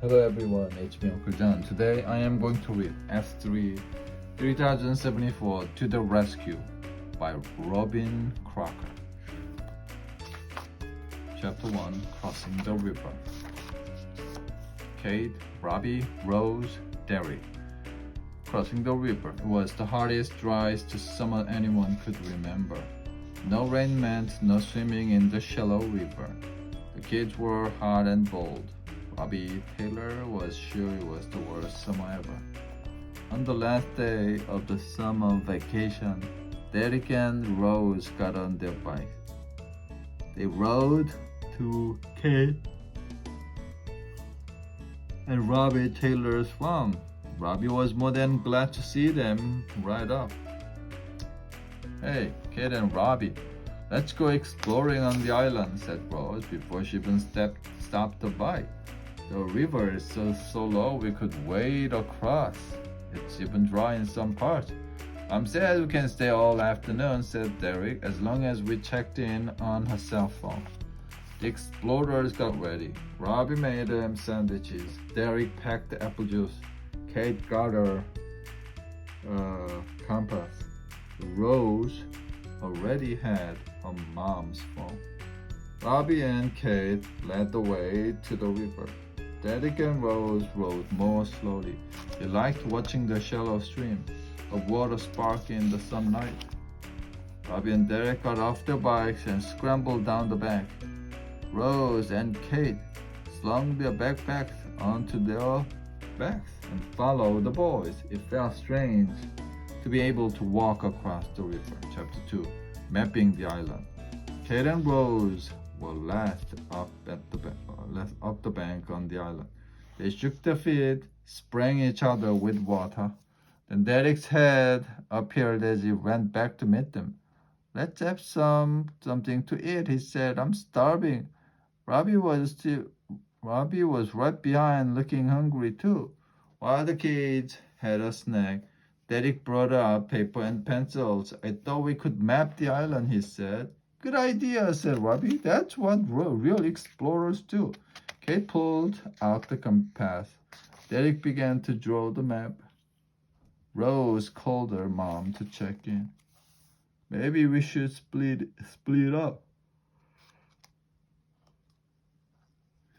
Hello everyone, it's me Uncle John. Today I am going to read S3 3074 To the Rescue by Robin Crocker. Chapter 1 Crossing the River. Kate, Robbie, Rose, Derek. Crossing the river was the hardest, driest summer anyone could remember. No rain meant no swimming in the shallow river. The kids were hot and bold. Robbie Taylor was sure it was the worst summer ever. On the last day of the summer vacation, Derek and Rose got on their bikes. They rode to Kate and Robbie Taylor's farm. Robbie was more than glad to see them ride up. Hey, Kate and Robbie, let's go exploring on the island, said Rose before she even stopped the bike. The river is so low we could wade across. It's even dry in some parts. I'm sad we can stay all afternoon, said Derek, as long as we checked in on her cell phone. The explorers got ready. Robbie made them sandwiches. Derek packed the apple juice. Kate got her compass. Rose already had her mom's phone. Robbie and Kate led the way to the river. Derek and Rose rode more slowly. They liked watching the shallow stream of water spark in the sunlight. Robbie and Derek got off their bikes and scrambled down the bank. Rose and Kate slung their backpacks onto their backs and followed the boys. It felt strange to be able to walk across the river. Chapter 2 Mapping the Island. Kate and Rose were last up the bank on the island. They shook their feet, sprang each other with water. Then Derek's head appeared as he went back to meet them. Let's have something to eat, he said. I'm starving. Robbie was right behind, looking hungry too. While the kids had a snack, Derek brought out paper and pencils. I thought we could map the island, he said. Good idea, said Robbie. That's what real explorers do. Kate pulled out the compass. Derek began to draw the map. Rose called her mom to check in. Maybe we should split up,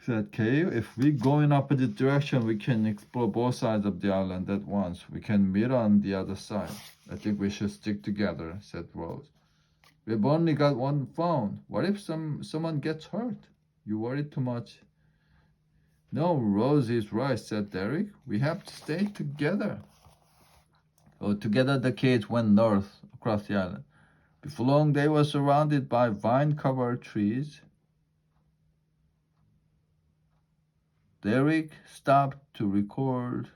said Kate. If we go in opposite direction, we can explore both sides of the island at once. We can meet on the other side. I think we should stick together, said Rose. We've only got one phone. What if someone gets hurt? You worry too much. No, Rose is right, said Derek. We have to stay together. Together the kids went north across the island. Before long, they were surrounded by vine-covered trees. Derek stopped to record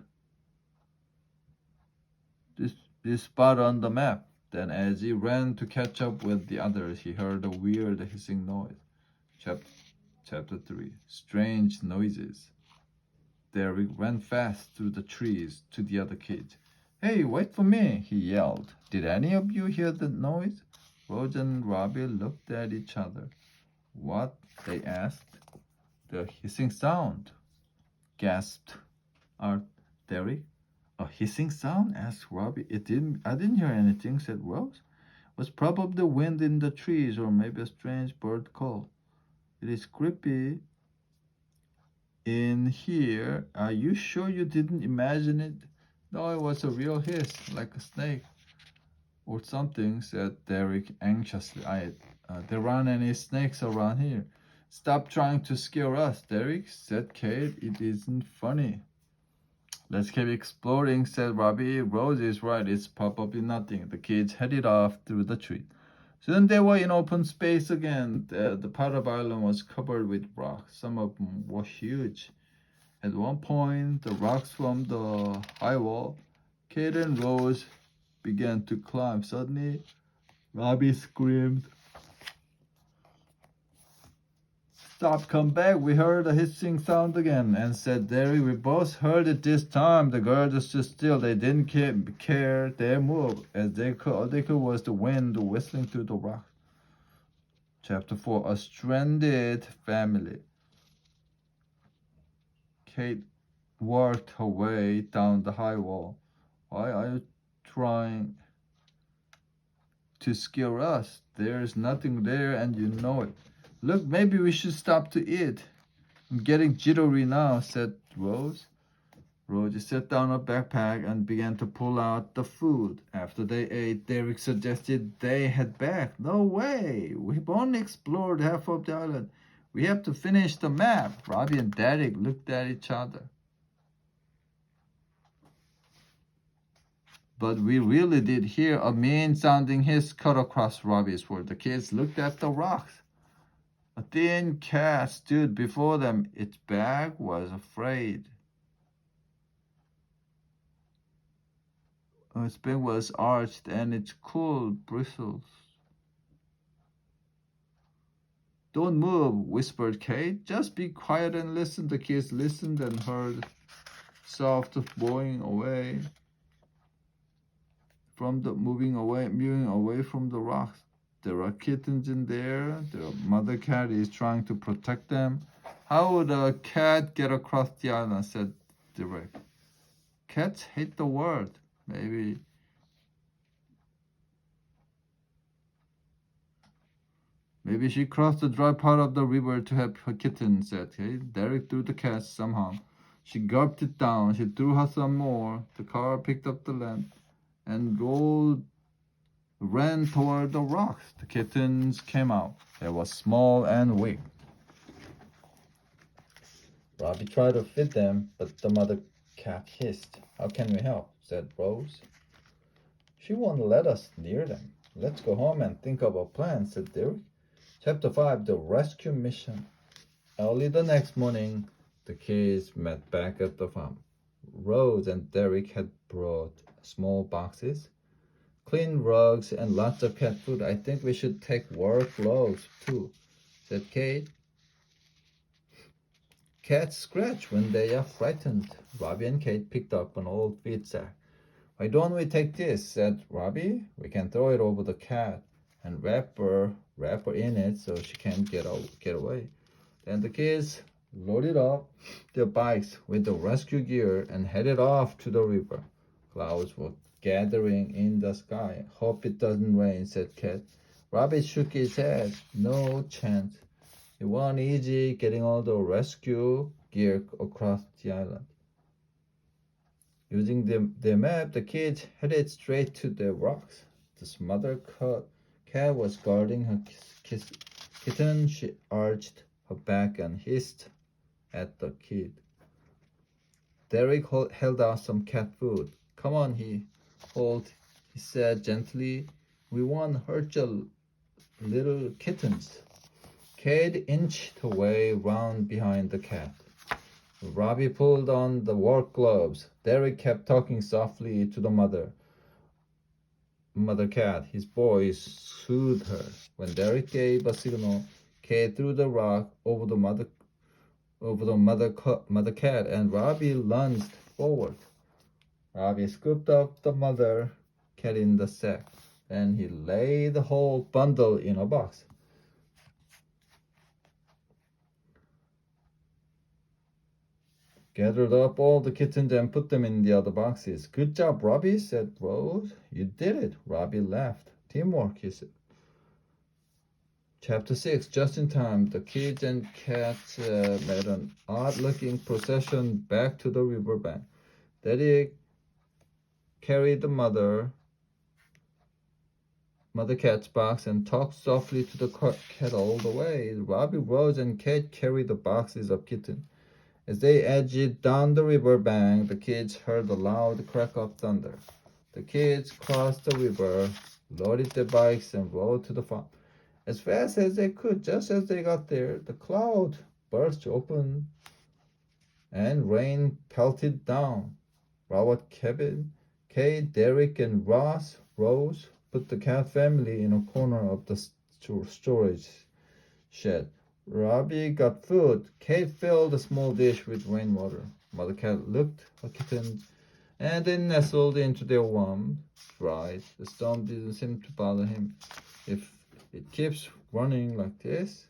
this spot on the map. Then as he ran to catch up with the others, he heard a weird hissing noise. Chapter 3 Strange Noises. Derek ran fast through the trees to the other kids. Hey, wait for me, he yelled. Did any of you hear the noise? Rose and Robbie looked at each other. What? They asked. The hissing sound, gasped Derek. A hissing sound? Asked Robbie. I didn't hear anything, said Rose. It was probably the wind in the trees or maybe a strange bird call. It is creepy in here. Are you sure you didn't imagine it? No, it was a real hiss, like a snake or something, said Derek anxiously. There aren't any snakes around here. Stop trying to scare us, Derek, said Kate. It isn't funny. Let's keep exploring, said Robbie. Rose is right, it's probably nothing. The kids headed off through the tree. Soon they were in open space again. The part of the island was covered with rocks. Some of them were huge. At one point, the rocks from the high wall, Kate and Rose began to climb. Suddenly, Robbie screamed, Stop, come back. We heard a hissing sound again. And said Derek, we both heard it this time. The girls stood still. They didn't care. They moved. As they could, all they could was the wind whistling through the rocks. Chapter 4 A Stranded Family. Kate worked her way down the high wall. Why are you trying to scare us? There's nothing there and you know it. Look, maybe we should stop to eat. I'm getting jittery now, said Rose. Rose set down her backpack and began to pull out the food. After they ate, Derek suggested they head back. No way! We've only explored half of the island. We have to finish the map. Robbie and Derek looked at each other. But we really did hear a mean-sounding hiss cut across Robbie's world. The kids looked at the rocks. A thin cat stood before them. Its back was afraid. Its back was arched and its cool bristles. Don't move, whispered Kate. Just be quiet and listen. The kids listened and heard soft moving away from the rocks. There are kittens in there. The mother cat is trying to protect them. How would a cat get across the island? Said Derek. Cats hate the world. Maybe she crossed the dry part of the river to help her kitten, said Kate. Derek threw the cat somehow. She gulped it down. She threw her some more. The car picked up the lamp and ran toward the rocks. The kittens came out. They were small and weak. Robbie tried to feed them, but the mother cat hissed. How can we help? Said Rose. She won't let us near them. Let's go home and think of a plan, said Derek. Chapter 5, The Rescue Mission. Early the next morning, the kids met back at the farm. Rose and Derek had brought small boxes, clean rugs, and lots of cat food. I think we should take work gloves too, said Kate. Cats scratch when they are frightened. Robbie and Kate picked up an old feed sack. Why don't we take this, said Robbie. We can throw it over the cat and wrap her in it so she can't get away. Then the kids loaded up their bikes with the rescue gear and headed off to the river. Clouds were gathering in the sky. Hope it doesn't rain, said Cat. Robbie shook his head. No chance. It wasn't easy getting all the rescue gear across the island. Using the map, the kids headed straight to the rocks. The mother cat was guarding her kitten. She arched her back and hissed at the kid. Derek held out some cat food. Come on, he said gently. We won't hurt your little kittens. Kate inched her way round behind the cat. Robbie pulled on the work gloves. Derek kept talking softly to the mother cat. His voice soothed her. When Derek gave a signal, Kate threw the rock over the mother cat, and Robbie lunged forward. Robbie scooped up the mother cat in the sack. Then he laid the whole bundle in a box. Gathered up all the kittens and put them in the other boxes. Good job, Robbie, said Rose. You did it. Robbie laughed. Teamwork, he said. Chapter 6, just in time, the kids and cats made an odd-looking procession back to the riverbank. Daddy carried the mother cat's box and talked softly to the cat all the way. Robbie, Rose, and Kate carried the boxes of kittens. As they edged down the river bank, the kids heard a loud crack of thunder. The kids crossed the river, loaded their bikes, and rode to the farm. As fast as they could, just as they got there, the cloud burst open and rain pelted down. Robert, Kevin, Kate, Derek, and Rose put the cat family in a corner of the storage shed. Robbie got food. Kate filled a small dish with rainwater. Mother cat looked her kittens, and they nestled into their warm dries. The storm didn't seem to bother him. If it keeps running like this,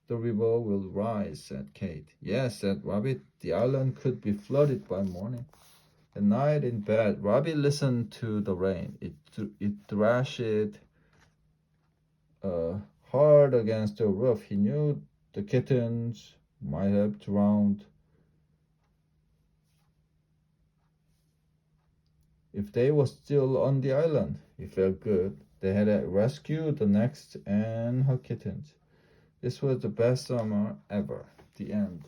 The river will rise, said Kate. Yes, said Robbie, the island could be flooded by morning. At night in bed, Robbie listened to the rain. It thrashed hard against the roof. He knew the kittens might have drowned if they were still on the island. He felt good. They had rescued the next and her kittens. This was the best summer ever. The end.